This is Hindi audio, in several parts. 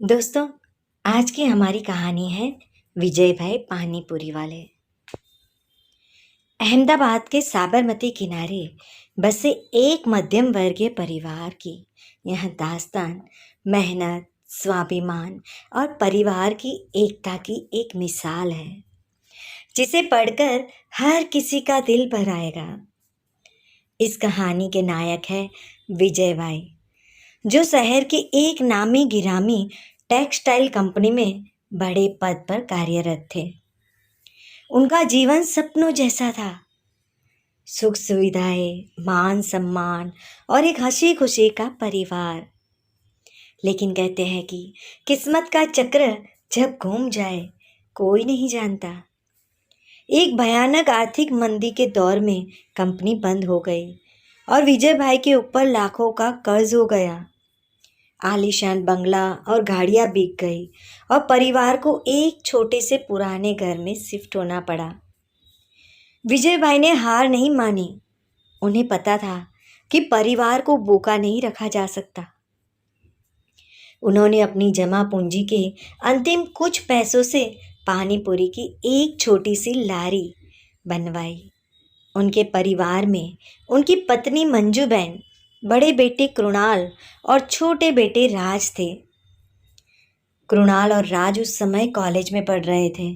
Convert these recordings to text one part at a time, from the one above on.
दोस्तों, आज की हमारी कहानी है विजय भाई पानीपुरी वाले। अहमदाबाद के साबरमती किनारे बसे एक मध्यम वर्गीय परिवार की यह दास्तान मेहनत, स्वाभिमान और परिवार की एकता की एक मिसाल है, जिसे पढ़कर हर किसी का दिल भर आएगा। इस कहानी के नायक है विजय भाई, जो शहर के एक नामी गिरामी टेक्सटाइल कंपनी में बड़े पद पर कार्यरत थे। उनका जीवन सपनों जैसा था। सुख सुविधाएं, मान सम्मान और एक हंसी खुशी का परिवार। लेकिन कहते हैं कि किस्मत का चक्र जब घूम जाए कोई नहीं जानता। एक भयानक आर्थिक मंदी के दौर में कंपनी बंद हो गई और विजय भाई के ऊपर लाखों का कर्ज हो गया। आलीशान बंगला और गाड़ियां बिक गई और परिवार को एक छोटे से पुराने घर में शिफ्ट होना पड़ा। विजय भाई ने हार नहीं मानी। उन्हें पता था कि परिवार को भूखा नहीं रखा जा सकता। उन्होंने अपनी जमा पूंजी के अंतिम कुछ पैसों से पानीपुरी की एक छोटी सी लारी बनवाई। उनके परिवार में उनकी पत्नी मंजू बहन, बड़े बेटे कृणाल और छोटे बेटे राज थे। कृणाल और राज उस समय कॉलेज में पढ़ रहे थे।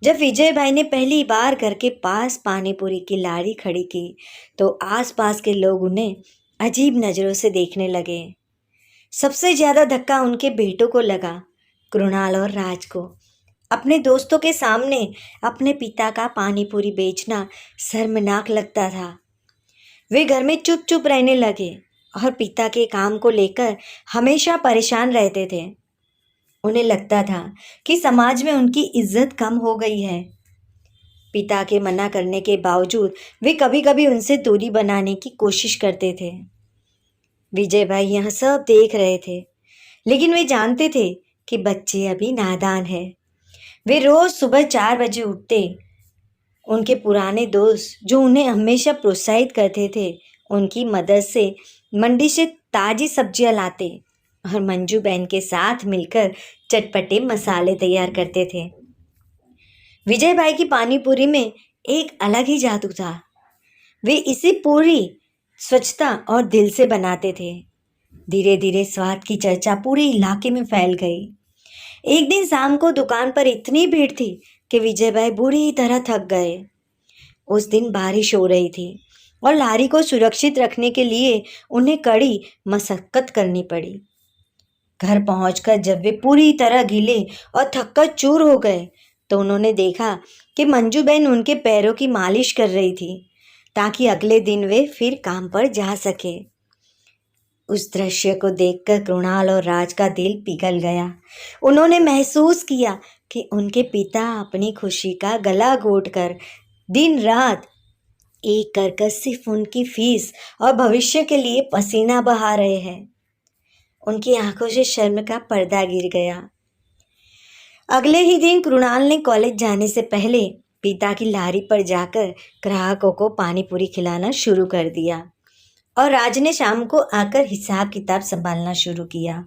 जब विजय भाई ने पहली बार घर के पास पानीपुरी की लारी खड़ी की तो आसपास के लोग उन्हें अजीब नज़रों से देखने लगे। सबसे ज़्यादा धक्का उनके बेटों को लगा, कृणाल और राज को। अपने दोस्तों के सामने अपने पिता का पानीपुरी बेचना शर्मनाक लगता था। वे घर में चुप चुप रहने लगे और पिता के काम को लेकर हमेशा परेशान रहते थे। उन्हें लगता था कि समाज में उनकी इज्जत कम हो गई है। पिता के मना करने के बावजूद वे कभी कभी उनसे दूरी बनाने की कोशिश करते थे। विजय भाई यह सब देख रहे थे, लेकिन वे जानते थे कि बच्चे अभी नादान हैं। वे रोज सुबह 4 बजे उठते। उनके पुराने दोस्त जो उन्हें हमेशा प्रोत्साहित करते थे, उनकी मदद से मंडी से ताज़ी सब्जियां लाते और मंजू बहन के साथ मिलकर चटपटे मसाले तैयार करते थे। विजय भाई की पानीपुरी में एक अलग ही जादू था। वे इसे पूरी स्वच्छता और दिल से बनाते थे। धीरे धीरे स्वाद की चर्चा पूरे इलाके में फैल गई। एक दिन शाम को दुकान पर इतनी भीड़ थी कि विजय भाई बुरी तरह थक गए। उस दिन बारिश हो रही थी और लारी को सुरक्षित रखने के लिए उन्हें कड़ी मशक्कत करनी पड़ी। घर पहुंचकर जब वे पूरी तरह गीले और थककर चूर हो गए तो उन्होंने देखा कि मंजू बहन उनके पैरों की मालिश कर रही थी ताकि अगले दिन वे फिर काम पर जा सके। उस दृश्य को देखकर कृणाल और राज का दिल पिघल गया। उन्होंने महसूस किया कि उनके पिता अपनी खुशी का गला घोटकर दिन रात एक कर कर सिर्फ उनकी फीस और भविष्य के लिए पसीना बहा रहे हैं। उनकी आंखों से शर्म का पर्दा गिर गया। अगले ही दिन कृणाल ने कॉलेज जाने से पहले पिता की लारी पर जाकर ग्राहकों को पानीपुरी खिलाना शुरू कर दिया और राज ने शाम को आकर हिसाब किताब संभालना शुरू किया।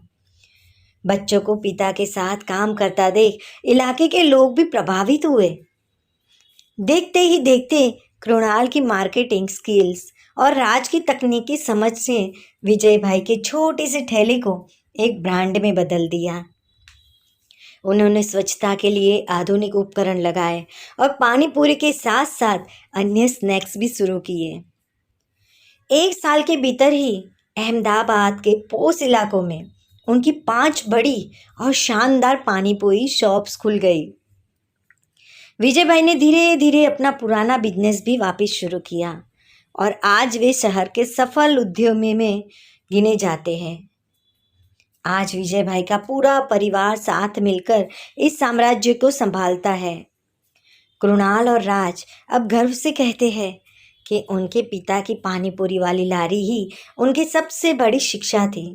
बच्चों को पिता के साथ काम करता देख इलाके के लोग भी प्रभावित हुए। देखते ही देखते कृणाल की मार्केटिंग स्किल्स और राज की तकनीकी समझ से विजय भाई के छोटे से ठेले को एक ब्रांड में बदल दिया। उन्होंने स्वच्छता के लिए आधुनिक उपकरण लगाए और पानीपुरी के साथ साथ अन्य स्नैक्स भी शुरू किए। 1 साल के भीतर ही अहमदाबाद के पोश इलाकों में उनकी 5 बड़ी और शानदार पानीपुरी शॉप्स खुल गई। विजय भाई ने धीरे धीरे अपना पुराना बिजनेस भी वापस शुरू किया और आज वे शहर के सफल उद्यमी में गिने जाते हैं। आज विजय भाई का पूरा परिवार साथ मिलकर इस साम्राज्य को संभालता है। कृणाल और राज अब गर्व से कहते हैं कि उनके पिता की पानीपुरी वाली लारी ही उनकी सबसे बड़ी शिक्षा थी,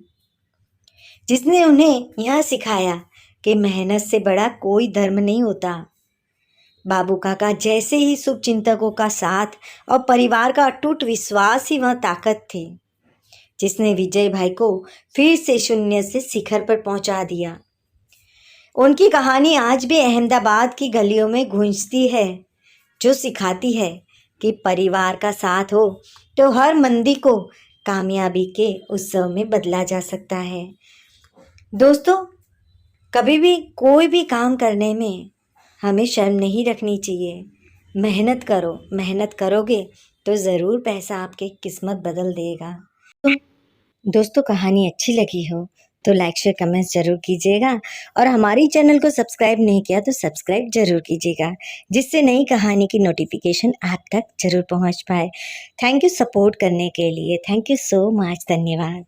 जिसने उन्हें यह सिखाया कि मेहनत से बड़ा कोई धर्म नहीं होता। बाबू काका जैसे ही शुभचिंतकों का साथ और परिवार का अटूट विश्वास ही वह ताकत थी जिसने विजय भाई को फिर से शून्य से शिखर पर पहुंचा दिया। उनकी कहानी आज भी अहमदाबाद की गलियों में गूंजती है, जो सिखाती है कि परिवार का साथ हो तो हर मंदी को कामयाबी के उत्सव में बदला जा सकता है। दोस्तों, कभी भी कोई भी काम करने में हमें शर्म नहीं रखनी चाहिए। मेहनत करो, मेहनत करोगे तो ज़रूर पैसा आपकी किस्मत बदल देगा। तो दोस्तों, कहानी अच्छी लगी हो तो लाइक शेयर कमेंट्स ज़रूर कीजिएगा और हमारी चैनल को सब्सक्राइब नहीं किया तो सब्सक्राइब ज़रूर कीजिएगा, जिससे नई कहानी की नोटिफिकेशन आप तक ज़रूर पहुंच पाए। थैंक यू सपोर्ट करने के लिए। Thank you so much. धन्यवाद।